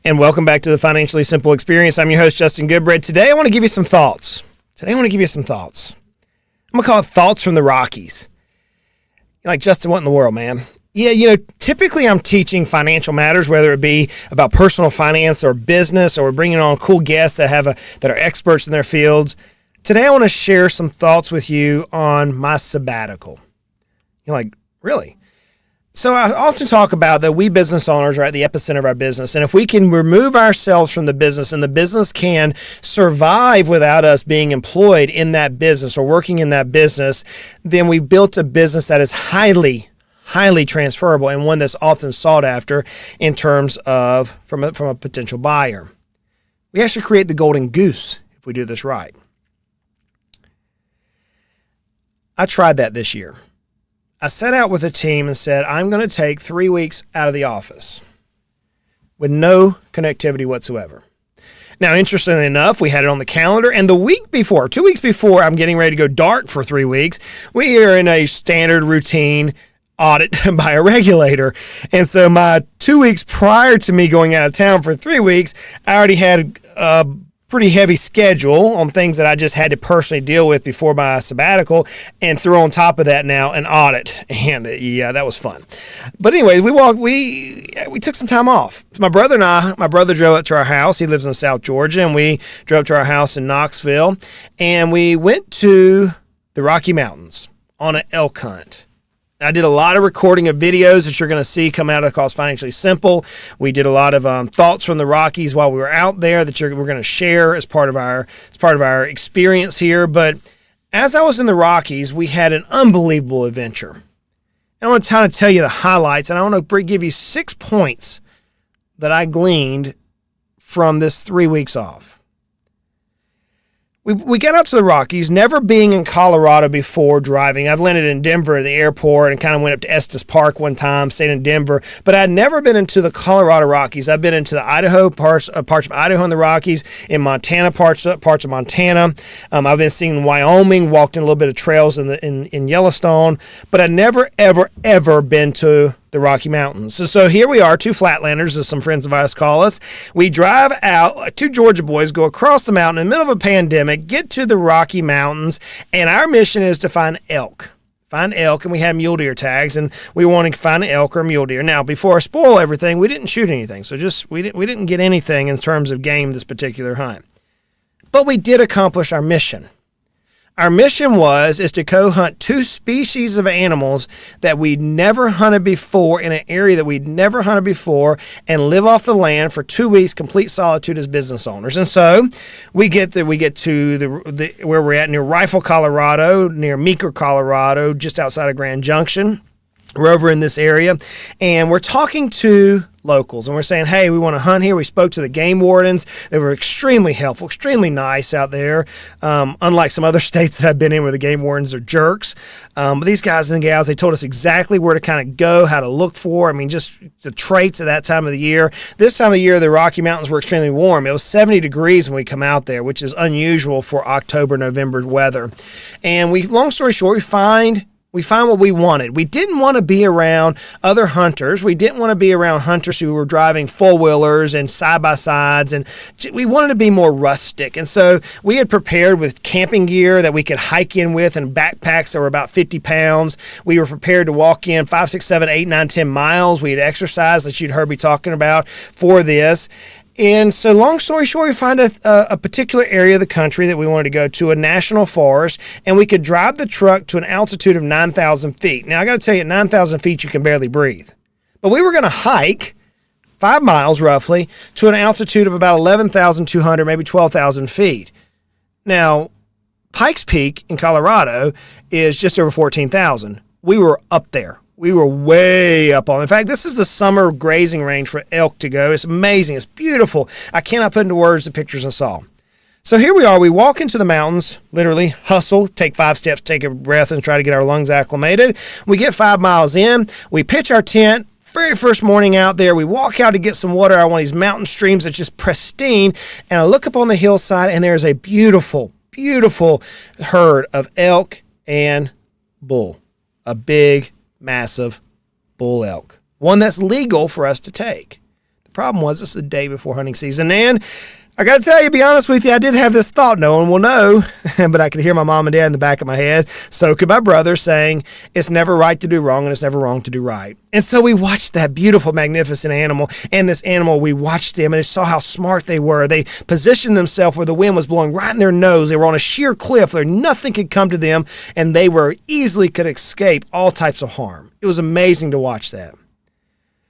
And welcome back to the Financially Simple Experience. I'm your host, Justin Goodbread. Today, I want to give you some thoughts. I'm going to call it Thoughts from the Rockies. You're like, Justin, what in the world, man? Yeah, typically I'm teaching financial matters, whether it be about personal finance or business, or we're bringing on cool guests that are experts in their fields. Today, I want to share some thoughts with you on my sabbatical. You're like, really? So I often talk about that we business owners are at the epicenter of our business. And if we can remove ourselves from the business and the business can survive without us being employed in that business or working in that business, then we've built a business that is highly transferable and one that's often sought after in terms of from a potential buyer. We actually create the golden goose if we do this right. I tried that this year. I set out with a team and said, I'm going to take 3 weeks out of the office with no connectivity whatsoever. Now, interestingly enough, we had it on the calendar, and 2 weeks before I'm getting ready to go dark for 3 weeks, we are in a standard routine audit by a regulator. And so my 2 weeks prior to me going out of town for 3 weeks, I already had a pretty heavy schedule on things that I just had to personally deal with before my sabbatical, and throw on top of that now an audit. And yeah, that was fun. But anyways, we took some time off. So my brother drove up to our house. He lives in South Georgia, and we drove to our house in Knoxville, and we went to the Rocky Mountains on an elk hunt. I did a lot of recording of videos that you're going to see come out of Cause Financially Simple. We did a lot of thoughts from the Rockies while we were out there that we're going to share as part of our experience here. But as I was in the Rockies, we had an unbelievable adventure. And I want to kind of tell you the highlights, and I want to give you 6 points that I gleaned from this 3 weeks off. We got out to the Rockies, never being in Colorado before driving. I've landed in Denver at the airport and kind of went up to Estes Park one time, stayed in Denver, but I'd never been into the Colorado Rockies. I've been into the Idaho parts of Idaho and the Rockies, in Montana parts of Montana. I've been seeing Wyoming, walked in a little bit of trails in Yellowstone, but I'd never ever been to the Rocky Mountains. So here we are, two flatlanders, as some friends of ours call us. We drive out, two Georgia boys go across the mountain in the middle of a pandemic, get to the Rocky Mountains, and our mission is to find elk. And we had mule deer tags, and we wanted to find an elk or a mule deer. Now, before I spoil everything, we didn't shoot anything, so we didn't get anything in terms of game this particular hunt. But we did accomplish our mission. Our mission is to go hunt 2 species of animals that we'd never hunted before in an area that we'd never hunted before, and live off the land for 2 weeks, complete solitude as business owners. And so we get to where we're at near Rifle, Colorado, near Meeker, Colorado, just outside of Grand Junction. We're over in this area, and we're talking to locals, and we're saying, hey, we want to hunt here. We spoke to the game wardens. They were extremely helpful, extremely nice out there, unlike some other states that I've been in where the game wardens are jerks. But these guys and gals, they told us exactly where to kind of go, how to look for. I mean, just the traits of that time of the year. This time of the year, the Rocky Mountains were extremely warm. It was 70 degrees when we come out there, which is unusual for October, November weather. And long story short, we found what we wanted. We didn't want to be around other hunters. We didn't want to be around hunters who were driving four-wheelers and side-by-sides, and we wanted to be more rustic. And so we had prepared with camping gear that we could hike in with, and backpacks that were about 50 pounds. We were prepared to walk in 5, 6, 7, 8, 9, 10 miles. We had exercised that you'd heard me talking about for this. And so long story short, we find a particular area of the country that we wanted to go to, a national forest, and we could drive the truck to an altitude of 9,000 feet. Now, I got to tell you, at 9,000 feet, you can barely breathe. But we were going to hike 5 miles roughly to an altitude of about 11,200, maybe 12,000 feet. Now, Pikes Peak in Colorado is just over 14,000. We were up there. We were way up on. In fact, this is the summer grazing range for elk to go. It's amazing. It's beautiful. I cannot put into words the pictures I saw. So here we are. We walk into the mountains, literally hustle, take 5 steps, take a breath, and try to get our lungs acclimated. We get 5 miles in. We pitch our tent. Very first morning out there, we walk out to get some water out of one of these mountain streams that's just pristine. And I look up on the hillside, and there's a beautiful, beautiful herd of elk and bull. A big, massive bull elk, one that's legal for us to take. The The problem was this is the day before hunting season. And I got to tell you, be honest with you, I did have this thought. No one will know, but I could hear my mom and dad in the back of my head. So could my brother saying, it's never right to do wrong and it's never wrong to do right. And so we watched that beautiful, magnificent animal. And this animal, we watched them and saw how smart they were. They positioned themselves where the wind was blowing right in their nose. They were on a sheer cliff where nothing could come to them. And they were easily could escape all types of harm. It was amazing to watch that.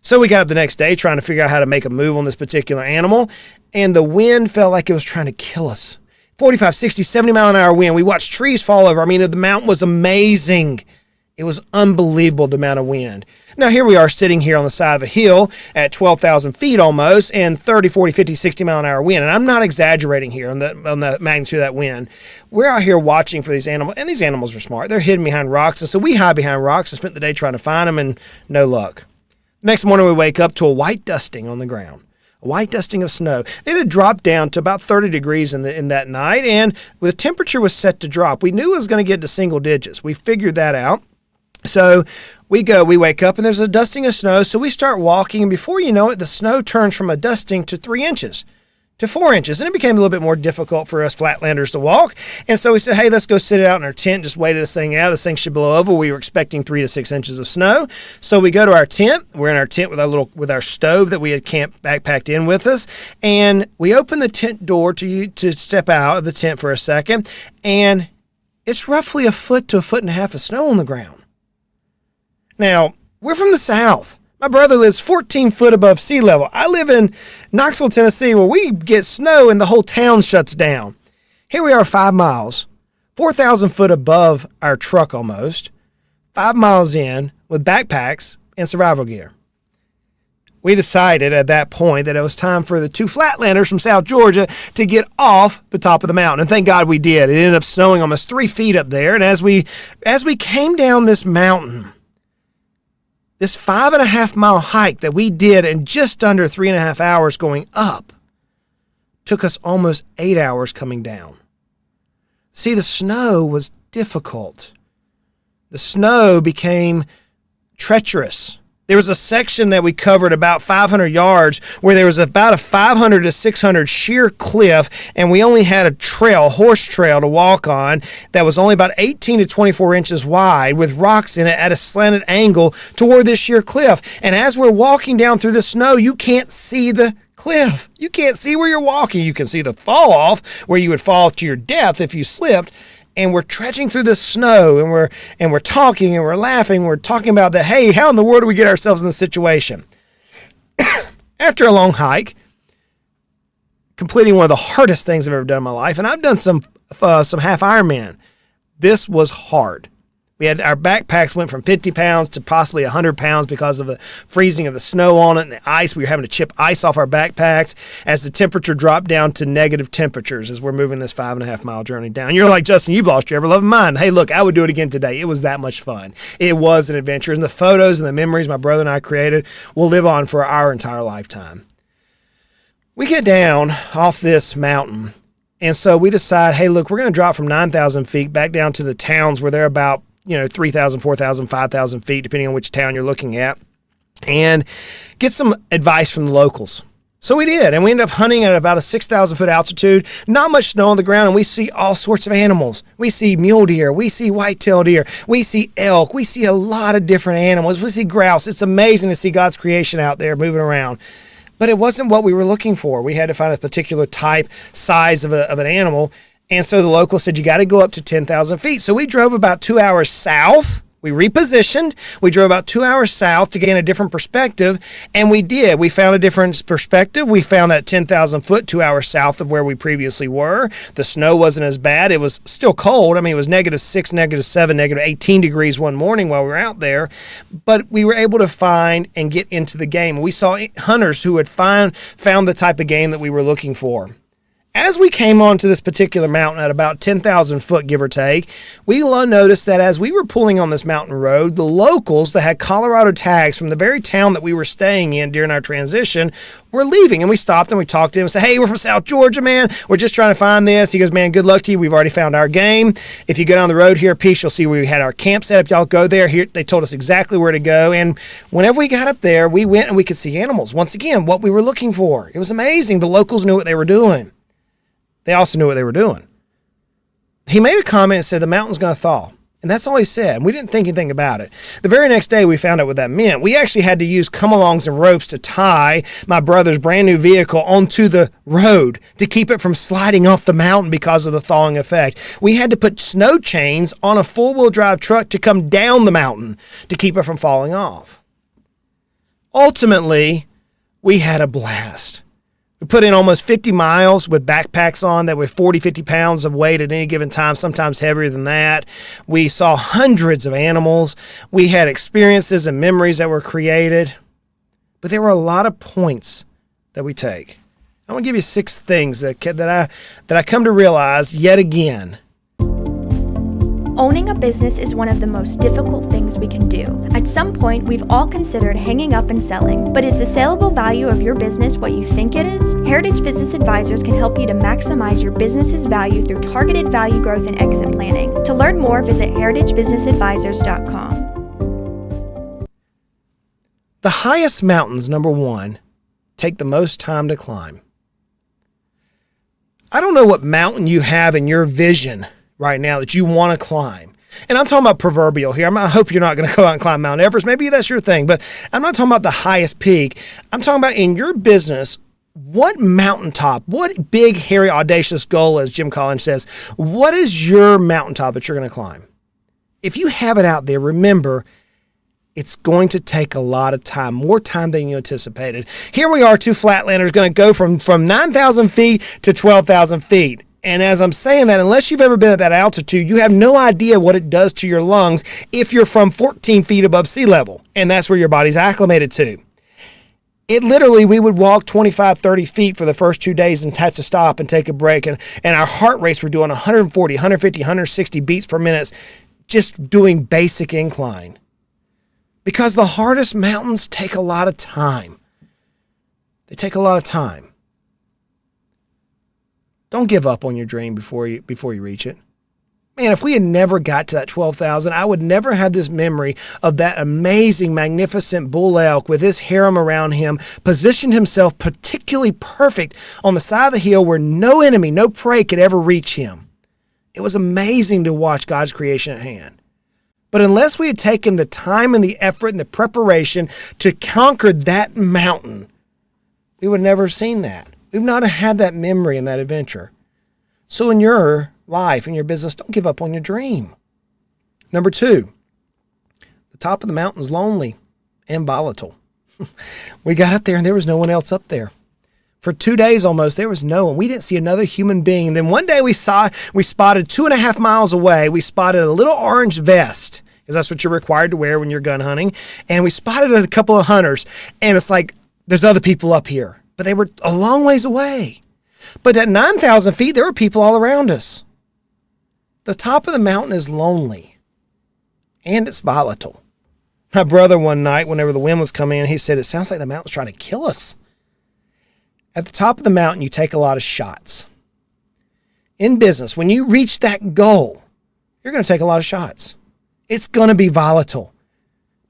So we got up the next day trying to figure out how to make a move on this particular animal, and the wind felt like it was trying to kill us. 45, 60, 70 mile an hour wind. We watched trees fall over. I mean, the mountain was amazing. It was unbelievable, the amount of wind. Now, here we are sitting here on the side of a hill at 12,000 feet almost, and 30, 40, 50, 60 mile an hour wind. And I'm not exaggerating here on the magnitude of that wind. We're out here watching for these animals, and these animals are smart. They're hidden behind rocks, and so we hide behind rocks and spent the day trying to find them, and no luck. Next morning, we wake up to a white dusting on the ground, a white dusting of snow. It had dropped down to about 30 degrees in that night, and the temperature was set to drop. We knew it was going to get to single digits. We figured that out. So we wake up, and there's a dusting of snow, so we start walking, and before you know it, the snow turns from a dusting to 3 inches. To 4 inches, and it became a little bit more difficult for us flatlanders to walk. And so we said, hey, let's go sit out in our tent, just wait this thing out. This thing should blow over. We were expecting 3 to 6 inches of snow. So we go to our tent. We're in our tent with our stove that we had backpacked in with us. And we open the tent door to step out of the tent for a second. And it's roughly a foot to a foot and a half of snow on the ground. Now, we're from the South. My brother lives 14 foot above sea level. I live in Knoxville, Tennessee, where we get snow and the whole town shuts down. Here we are 5 miles, 4,000 foot above our truck almost, 5 miles in with backpacks and survival gear. We decided at that point that it was time for the 2 flatlanders from South Georgia to get off the top of the mountain. And thank God we did. It ended up snowing almost 3 feet up there. And as we came down this mountain, this 5.5 mile hike that we did in just under 3.5 hours going up took us almost 8 hours coming down. See, the snow was difficult. The snow became treacherous. There was a section that we covered about 500 yards where there was about a 500 to 600 sheer cliff, and we only had a horse trail to walk on that was only about 18 to 24 inches wide with rocks in it at a slanted angle toward this sheer cliff. And as we're walking down through the snow, you can't see the cliff. You can't see where you're walking. You can see the fall off where you would fall to your death if you slipped. And we're trudging through the snow, and we're talking, and we're laughing. We're talking about that. Hey, how in the world do we get ourselves in this situation? After a long hike, completing one of the hardest things I've ever done in my life, and I've done some half Ironman. This was hard. We had our backpacks went from 50 pounds to possibly 100 pounds because of the freezing of the snow on it and the ice. We were having to chip ice off our backpacks as the temperature dropped down to negative temperatures as we're moving this 5.5 mile journey down. You're like, Justin, you've lost your ever-loving mind. Hey, look, I would do it again today. It was that much fun. It was an adventure. And the photos and the memories my brother and I created will live on for our entire lifetime. We get down off this mountain, and so we decide, hey, look, we're going to drop from 9,000 feet back down to the towns where they're about 3,000, 4,000, 5,000 feet, depending on which town you're looking at, and get some advice from the locals. So we did, and we ended up hunting at about a 6,000 foot altitude, not much snow on the ground, and we see all sorts of animals. We see mule deer, we see white-tailed deer, we see elk, we see a lot of different animals, we see grouse. It's amazing to see God's creation out there moving around. But it wasn't what we were looking for. We had to find a particular type, size of an animal. And so the local said, you got to go up to 10,000 feet. So we drove about 2 hours south. We repositioned. We drove about 2 hours south to gain a different perspective. And we did. We found a different perspective. We found that 10,000 foot, 2 hours south of where we previously were. The snow wasn't as bad. It was still cold. I mean, it was -6, -7, -18 degrees one morning while we were out there. But we were able to find and get into the game. We saw hunters who had found the type of game that we were looking for. As we came onto this particular mountain at about 10,000 foot, give or take, we noticed that as we were pulling on this mountain road, the locals that had Colorado tags from the very town that we were staying in during our transition were leaving. And we stopped and we talked to him and said, hey, we're from South Georgia, man. We're just trying to find this. He goes, man, good luck to you. We've already found our game. If you go down the road here, Peace, you'll see where we had our camp set up. Y'all go there. Here, they told us exactly where to go. And whenever we got up there, we went and we could see animals. Once again, what we were looking for. It was amazing. The locals knew what they were doing. They also knew what they were doing. He made a comment and said the mountain's going to thaw. And that's all he said. And we didn't think anything about it. The very next day, we found out what that meant. We actually had to use come-alongs and ropes to tie my brother's brand new vehicle onto the road to keep it from sliding off the mountain because of the thawing effect. We had to put snow chains on a four-wheel drive truck to come down the mountain to keep it from falling off. Ultimately, we had a blast. We put in almost 50 miles with backpacks on that were 40, 50 pounds of weight at any given time, sometimes heavier than that. We saw hundreds of animals. We had experiences and memories that were created. But there were a lot of points that we take. I want to give you 6 things that I come to realize yet again. Owning a business is one of the most difficult things we can do. At some point, we've all considered hanging up and selling, but is the saleable value of your business what you think it is? Heritage Business Advisors can help you to maximize your business's value through targeted value growth and exit planning. To learn more, visit heritagebusinessadvisors.com. The highest mountains, number 1, take the most time to climb. I don't know what mountain you have in your vision right now that you want to climb. And I'm talking about proverbial here. I hope you're not going to go out and climb Mount Everest. Maybe that's your thing, but I'm not talking about the highest peak. I'm talking about in your business, what mountaintop, what big, hairy, audacious goal, as Jim Collins says, what is your mountaintop that you're going to climb? If you have it out there, remember, it's going to take a lot of time, more time than you anticipated. Here we are, 2 flatlanders going to go from 9,000 feet to 12,000 feet. And as I'm saying that, unless you've ever been at that altitude, you have no idea what it does to your lungs if you're from 14 feet above sea level, and that's where your body's acclimated to. It literally, we would walk 25, 30 feet for the first 2 days and have to stop and take a break, and our heart rates were doing 140, 150, 160 beats per minute, just doing basic incline. Because the hardest mountains take a lot of time. They take a lot of time. Don't give up on your dream before you reach it. Man, if we had never got to that 12,000, I would never have this memory of that amazing, magnificent bull elk with his harem around him, positioned himself particularly perfect on the side of the hill where no enemy, no prey could ever reach him. It was amazing to watch God's creation at hand. But unless we had taken the time and the effort and the preparation to conquer that mountain, we would never have seen that. We've not had that memory and that adventure. So in your life, in your business, don't give up on your dream. Number 2, the top of the mountain is lonely and volatile. We got up there and there was no one else up there. For 2 days almost, there was no one. We didn't see another human being. And then one day we spotted 2.5 miles away, we spotted a little orange vest, because that's what you're required to wear when you're gun hunting. And we spotted a couple of hunters. And it's like, there's other people up here. But they were a long ways away. But at 9,000 feet, there were people all around us. The top of the mountain is lonely. And it's volatile. My brother one night, whenever the wind was coming in, he said, it sounds like the mountain's trying to kill us. At the top of the mountain, you take a lot of shots. In business, when you reach that goal, you're going to take a lot of shots. It's going to be volatile.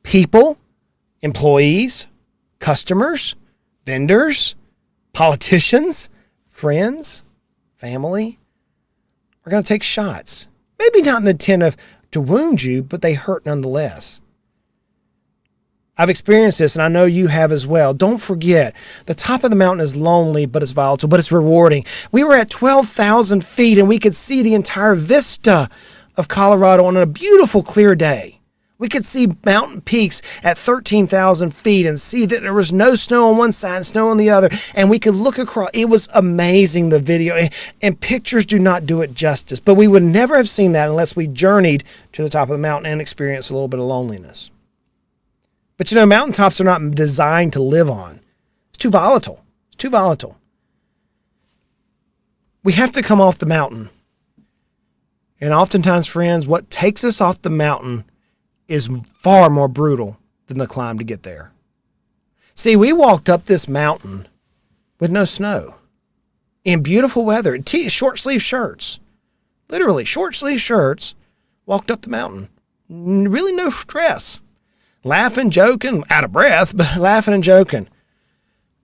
People, employees, customers, vendors, politicians, friends, family are going to take shots. Maybe not in the intent to wound you, but they hurt nonetheless. I've experienced this, and I know you have as well. Don't forget, the top of the mountain is lonely, but it's volatile, but it's rewarding. We were at 12,000 feet, and we could see the entire vista of Colorado on a beautiful, clear day. We could see mountain peaks at 13,000 feet and see that there was no snow on one side and snow on the other. And we could look across. It was amazing, the video. And pictures do not do it justice. But we would never have seen that unless we journeyed to the top of the mountain and experienced a little bit of loneliness. But mountaintops are not designed to live on. It's too volatile. It's too volatile. We have to come off the mountain. And oftentimes, friends, what takes us off the mountain is far more brutal than the climb to get there. See, we walked up this mountain with no snow, in beautiful weather, short sleeve shirts, literally short sleeve shirts, walked up the mountain. Really no stress. Laughing, joking, out of breath, but laughing and joking.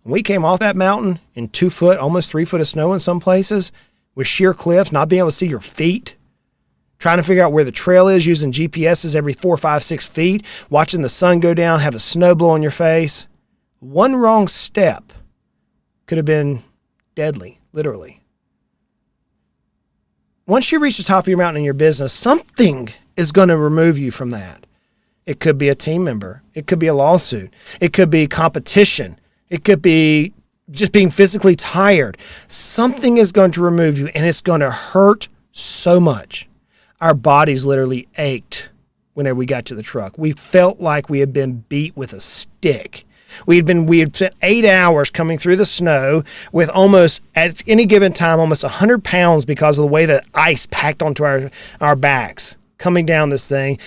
We came off that mountain in 2 foot, almost 3 foot of snow in some places, with sheer cliffs, not being able to see your feet, trying to figure out where the trail is, using GPSs every 4, 5, 6 feet, watching the sun go down, have a snow blow in your face. One wrong step could have been deadly, literally. Once you reach the top of your mountain in your business, something is going to remove you from that. It could be a team member. It could be a lawsuit. It could be competition. It could be just being physically tired. Something is going to remove you, and it's going to hurt so much. Our bodies literally ached whenever we got to the truck. We felt like we had been beat with a stick. We had spent 8 hours coming through the snow with almost, at any given time, almost 100 pounds because of the way that ice packed onto our backs. Coming down this thing,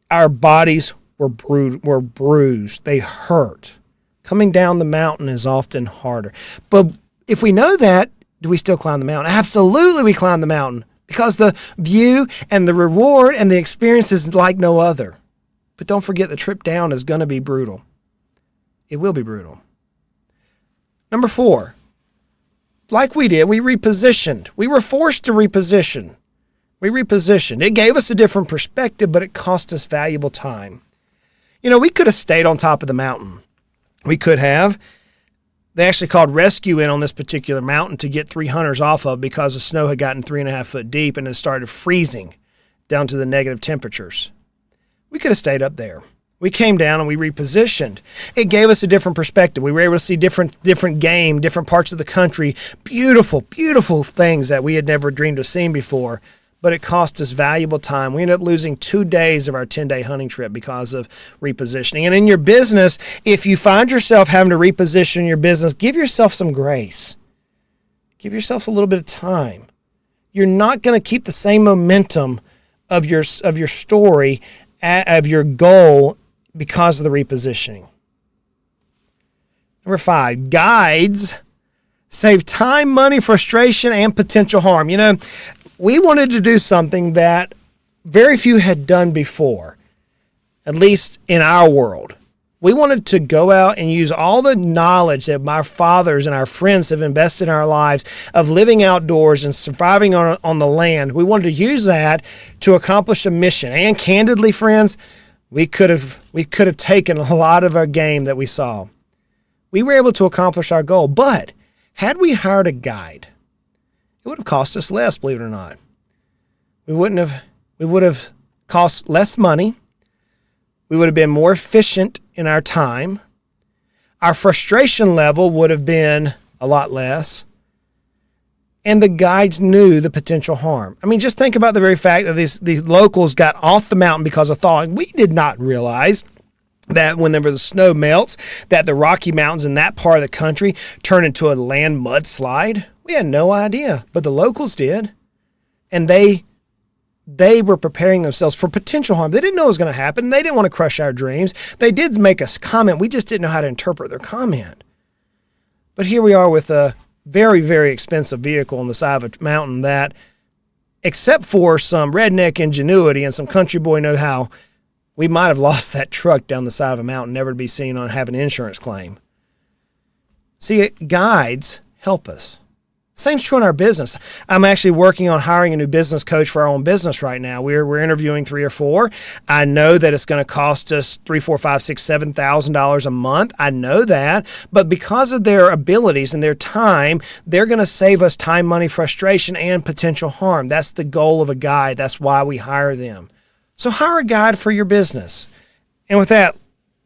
our bodies were bruised. They hurt. Coming down the mountain is often harder. But if we know that, do we still climb the mountain? Absolutely, we climb the mountain because the view and the reward and the experience is like no other. But don't forget, the trip down is going to be brutal. It will be brutal. Number 4, like we did, we repositioned. We were forced to reposition. We repositioned. It gave us a different perspective, but it cost us valuable time. We could have stayed on top of the mountain. We could have. They actually called rescue in on this particular mountain to get 3 hunters off of because the snow had gotten 3.5 foot deep and it started freezing down to the negative temperatures. We could have stayed up there. We came down and we repositioned. It gave us a different perspective. We were able to see different game, different parts of the country, beautiful, beautiful things that we had never dreamed of seeing before. But it cost us valuable time. We ended up losing 2 days of our 10-day hunting trip because of repositioning. And in your business, if you find yourself having to reposition your business, give yourself some grace. Give yourself a little bit of time. You're not going to keep the same momentum of your story, of your goal, because of the repositioning. Number 5, guides save time, money, frustration, and potential harm. We wanted to do something that very few had done before, at least in our world. We wanted to go out and use all the knowledge that my fathers and our friends have invested in our lives of living outdoors and surviving on the land. We wanted to use that to accomplish a mission. And candidly, friends, we could have taken a lot of our game that we saw. We were able to accomplish our goal, but had we hired a guide, it would have cost us less, believe it or not. We would have cost less money. We would have been more efficient in our time. Our frustration level would have been a lot less. And the guides knew the potential harm. Just think about the very fact that these locals got off the mountain because of thawing. We did not realize that whenever the snow melts, that the Rocky Mountains in that part of the country turn into a land mudslide. We had no idea, but the locals did. And they were preparing themselves for potential harm. They didn't know it was going to happen. They didn't want to crush our dreams. They did make a comment. We just didn't know how to interpret their comment. But here we are with a very, very expensive vehicle on the side of a mountain that, except for some redneck ingenuity and some country boy know-how, we might have lost that truck down the side of a mountain, never to be seen on having an insurance claim. See, guides help us. Same's true in our business. I'm actually working on hiring a new business coach for our own business right now. We're interviewing 3 or 4. I know that it's going to cost us $3,000, $4,000, $5,000, $6,000, $7,000 a month. I know that, but because of their abilities and their time, they're going to save us time, money, frustration, and potential harm. That's the goal of a guide. That's why we hire them. So hire a guide for your business. And with that,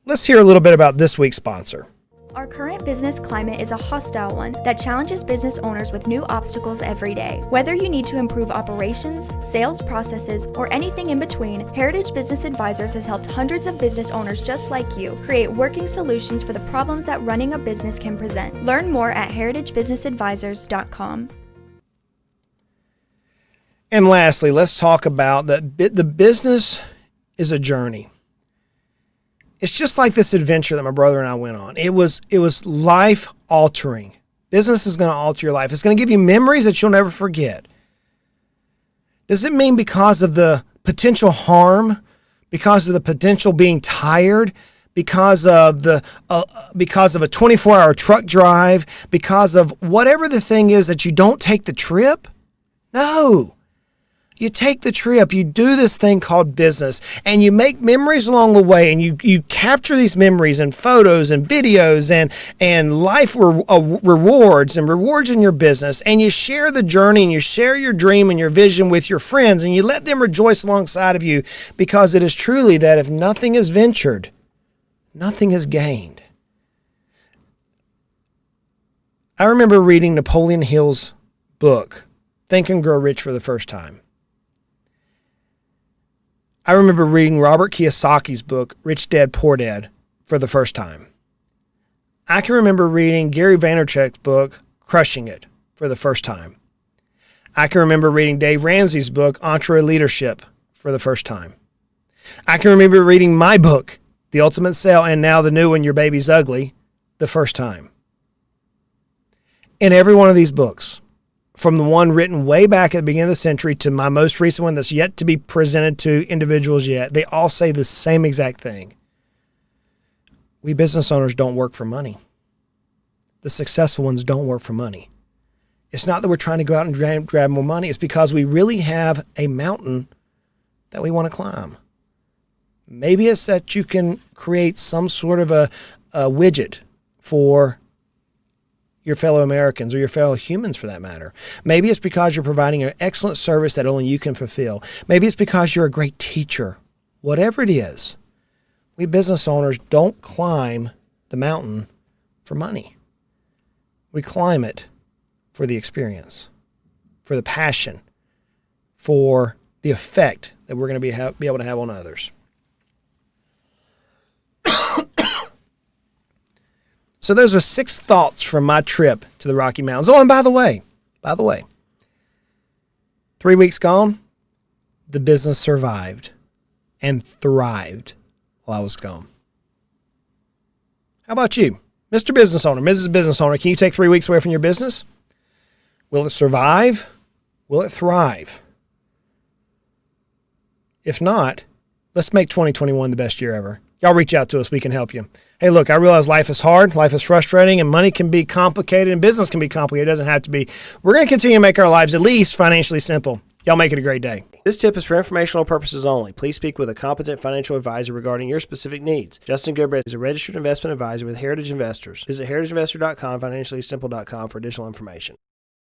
let's hear a little bit about this week's sponsor. Our current business climate is a hostile one that challenges business owners with new obstacles every day. Whether you need to improve operations, sales processes, or anything in between, Heritage Business Advisors has helped hundreds of business owners just like you create working solutions for the problems that running a business can present. Learn more at heritagebusinessadvisors.com. And lastly, let's talk about that the business is a journey. It's just like this adventure that my brother and I went on. It was life altering. Business is going to alter your life. It's going to give you memories that you'll never forget. Does it mean because of the potential harm, because of the potential being tired, because of a 24-hour truck drive, because of whatever the thing is that you don't take the trip? No. You take the trip, you do this thing called business, and you make memories along the way, and you capture these memories and photos and videos and life rewards and rewards in your business, and you share the journey and you share your dream and your vision with your friends, and you let them rejoice alongside of you, because it is truly that if nothing is ventured, nothing is gained. I remember reading Napoleon Hill's book, Think and Grow Rich, for the first time. I remember reading Robert Kiyosaki's book, Rich Dad, Poor Dad, for the first time. I can remember reading Gary Vaynerchuk's book, Crushing It, for the first time. I can remember reading Dave Ramsey's book, EntreLeadership, for the first time. I can remember reading my book, The Ultimate Sale, and now the new one, Your Baby's Ugly, the first time. In every one of these books, from the one written way back at the beginning of the century to my most recent one that's yet to be presented to individuals yet, they all say the same exact thing. We business owners don't work for money. The successful ones don't work for money. It's not that we're trying to go out and grab more money. It's because we really have a mountain that we want to climb. Maybe it's that you can create some sort of a widget for your fellow Americans or your fellow humans for that matter. Maybe it's because you're providing an excellent service that only you can fulfill. Maybe it's because you're a great teacher. Whatever it is, we business owners don't climb the mountain for money. We climb it for the experience, for the passion, for the effect that we're going to be able to have on others. So those are 6 thoughts from my trip to the Rocky Mountains. Oh, and by the way, 3 weeks gone, the business survived and thrived while I was gone. How about you? Mr. Business Owner, Mrs. Business Owner, can you take 3 weeks away from your business? Will it survive? Will it thrive? If not, let's make 2021 the best year ever. Y'all reach out to us. We can help you. Hey, look, I realize life is hard, life is frustrating, and money can be complicated, and business can be complicated. It doesn't have to be. We're going to continue to make our lives at least financially simple. Y'all make it a great day. This tip is for informational purposes only. Please speak with a competent financial advisor regarding your specific needs. Justin Goodbread is a registered investment advisor with Heritage Investors. Visit heritageinvestor.com, financiallysimple.com for additional information.